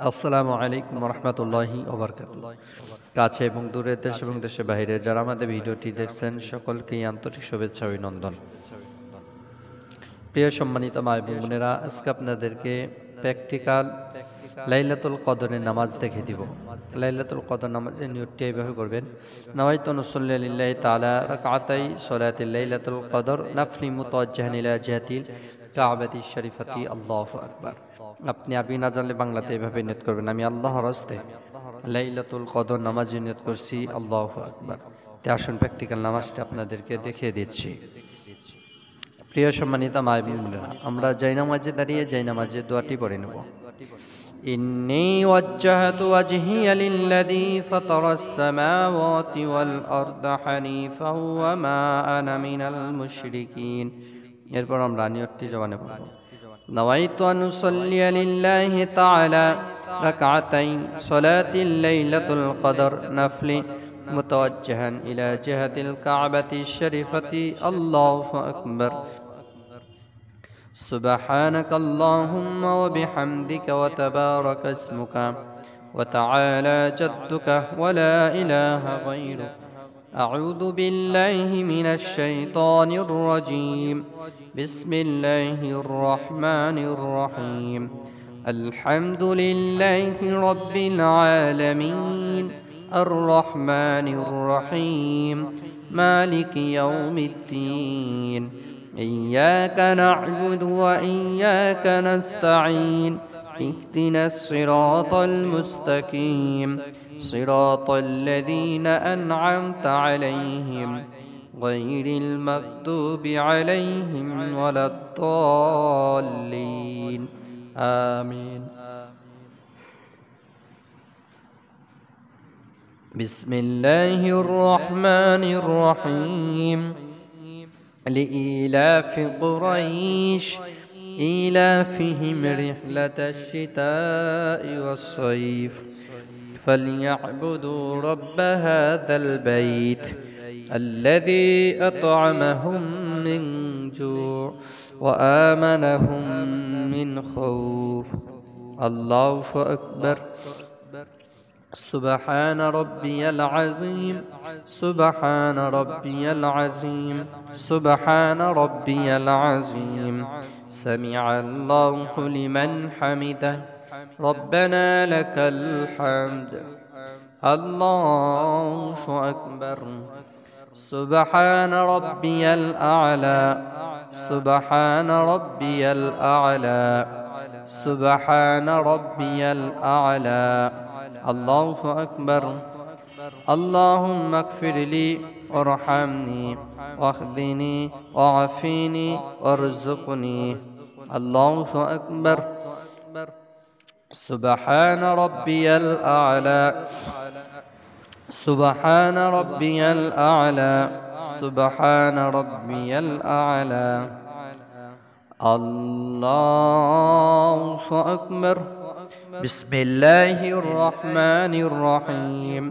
আসসালামু আলাইকুম রহমতুল্লাহি ওবরকাতুহ। কাছে এবং দূরের দেশ এবং দেশের বাইরে যারা আমাদের ভিডিওটি দেখছেন সকলকেই আন্তরিক শুভেচ্ছা ও অভিনন্দন। প্রিয় সম্মানিত মা এবং বোনেরা, আজকে আপনাদেরকে প্র্যাকটিক্যাল লাইলাতুল কদরের নামাজ দেখে দিব। লাইলাতুল কদর নামাজের নিয়তটি এইভাবে করবেন: নাওয়াইতু নুসাল্লি লিল্লাহি তাআলা রাকাতাই সলাতিল লাইলাতুল কদর নাফলি মুতাওয়াজ্জিহান ইলা জিহাতিল কাবাতিশ শরীফাতি। আল্লাহু আকবার। আপনি আরবি না জানলে বাংলাতে এভাবে নিয়ত করবেন: আমি আল্লাহর হস্তে লাইলাতুল কদর নামাজের নিয়ত করছি। আল্লাহু আকবার। তে আসুন প্র্যাকটিক্যাল নামাজটা আপনাদেরকে দেখিয়ে দিচ্ছি। প্রিয় সম্মানিত মা এবং বোনেরা, আমরা জায়নামাজে দাঁড়িয়ে জায়নামাজের দোয়াটি পড়ে নেব। ইন্নী ওয়াজ্জাহতু ওয়াজহিয়া লিল্লাযী ফাতারাস সামাওয়াতি ওয়াল আরদা হানিফা ওয়া মা আনা মিনাল মুশরিকিন। এরপর আমরা নিয়তটি জবানে পড়ব: নাওয়াইতু আন উসাল্লিয়া লিল্লাহি তাআলা রাকাতাই সলাতিল লাইলাতুল কদর নাফলি মুতাওয়াজ্জিহান ইলা জিহাতিল কাবাতিশ শরীফাতি। আল্লাহু আকবার। সুবহানাকা আল্লাহুম্মা ওয়া বিহামদিকা ওয়া তাবারাকা ইসমুকা ওয়া তাআলা জাদ্দুকা ওয়া লা ইলাহা গায়রুক। أعوذ بالله من الشيطان الرجيم. بسم الله الرحمن الرحيم. الحمد لله رب العالمين الرحمن الرحيم مالك يوم الدين. إياك نعبد وإياك نستعين. اهدنا الصراط المستقيم صراط الذين أنعمت عليهم غير المغضوب عليهم ولا الضالين. آمين. بسم الله الرحمن الرحيم. لإيلاف قريش إيلافهم رحلة الشتاء والصيف فليعبدوا رب هذا البيت الذي أطعمهم من جوع وآمنهم من خوف. الله أكبر. سبحان ربي العظيم سبحان ربي العظيم سبحان ربي العظيم. سمع الله لمن حمده ربنا لك الحمد. الله أكبر. سبحان ربي الأعلى سبحان ربي الأعلى سبحان ربي الأعلى. الله أكبر. اللهم اغفر لي وارحمني واخذني وعافيني وارزقني. الله أكبر. سبحان ربي الأعلى سبحان ربي الأعلى سبحان ربي الأعلى. الله أكبر. بسم الله الرحمن الرحيم.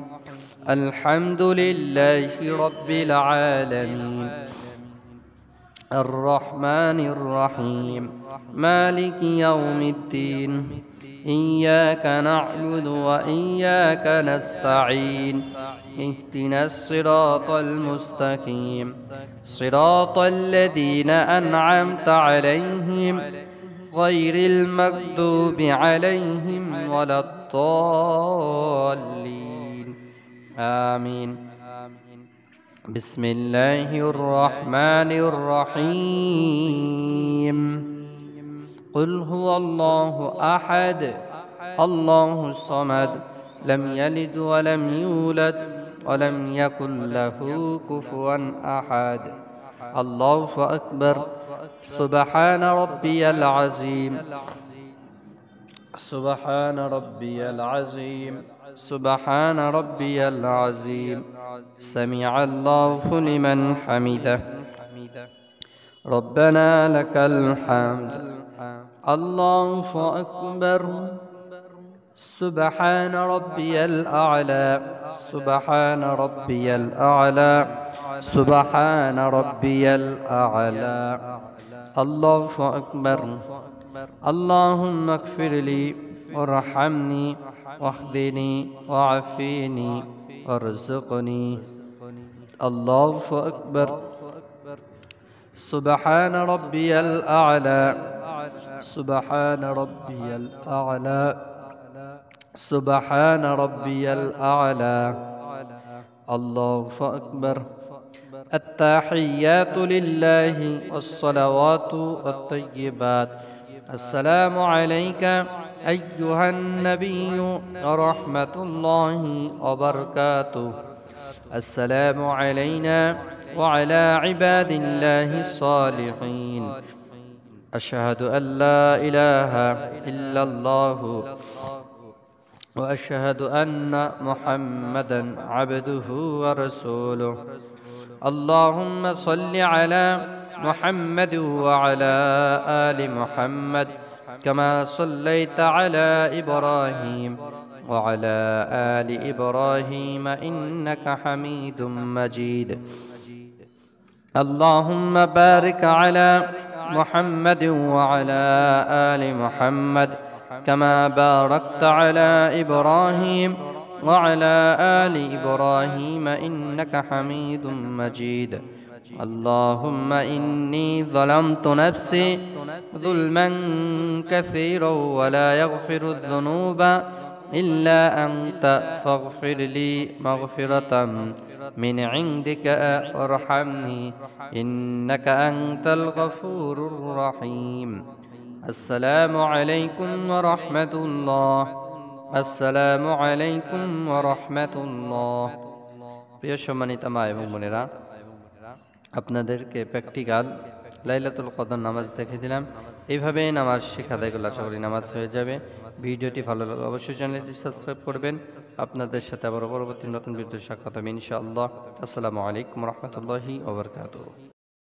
الحمد لله رب العالمين الرحمن الرحيم مالك يوم الدين. إياك نعبد وإياك نستعين. اهدنا الصراط المستقيم صراط الذين أنعمت عليهم غير المغضوب عليهم ولا الضالين. آمين. بسم الله الرحمن الرحيم. قل هو الله أحد الله الصمد لم يلد ولم يولد ولم يكن له كفوا أحد. الله أكبر. سبحان ربي العظيم سبحان ربي العظيم سبحان ربي العظيم. سمع الله لمن حمده ربنا لك الحمد. الله أكبر. سبحان ربي الأعلى سبحان ربي الأعلى سبحان ربي الأعلى. الله أكبر. اللهم اغفر لي وارحمني واهدني وعافيني وارزقني. الله أكبر. سبحان ربي الأعلى. سبحان ربي الأعلى. سبحان ربي الأعلى. الله أكبر. التحيات لله والصلوات والطيبات. السلام عليك أيها النبي ورحمة الله وبركاته. السلام علينا وعلى عباد الله الصالحين. أشهد أن لا إله إلا الله وأشهد أن محمدا عبده ورسوله. اللهم صل على محمد وعلى آل محمد كما صليت على إبراهيم وعلى آل إبراهيم إنك حميد مجيد. اللهم بارك على محمد وعلى آل محمد كما باركت على إبراهيم وعلى آل إبراهيم إنك حميد مجيد. اللهم إني ظلمت نفسي ظلما كثيرا ولا يغفر الذنوب إلا أنت فاغفر لي مغفرة من عندك وارحمني إنك أنت الغفور الرحيم. السلام عليكم ورحمة الله. আসসালামু আলাইকুম ওয়া রাহমাতুল্লাহ। প্রিয় সম্মানিত মা এবং বোনেরা, আপনাদেরকে প্র্যাকটিক্যাল লাইলাতুল কদর নামাজ দেখিয়ে দিলাম। এইভাবে নামাজ শেখা দেয়গুলো আশা করি নামাজ হয়ে যাবে। ভিডিওটি ভালো লাগলে অবশ্যই চ্যানেলটি সাবস্ক্রাইব করবেন। আপনাদের সাথে আবার পরবর্তী নতুন ভিডিও সাক্ষাৎ হবে ইনশাআল্লাহ। আসসালামু আলাইকুম ওয়া রাহমাতুল্লাহি ওয়া বারাকাতুহু।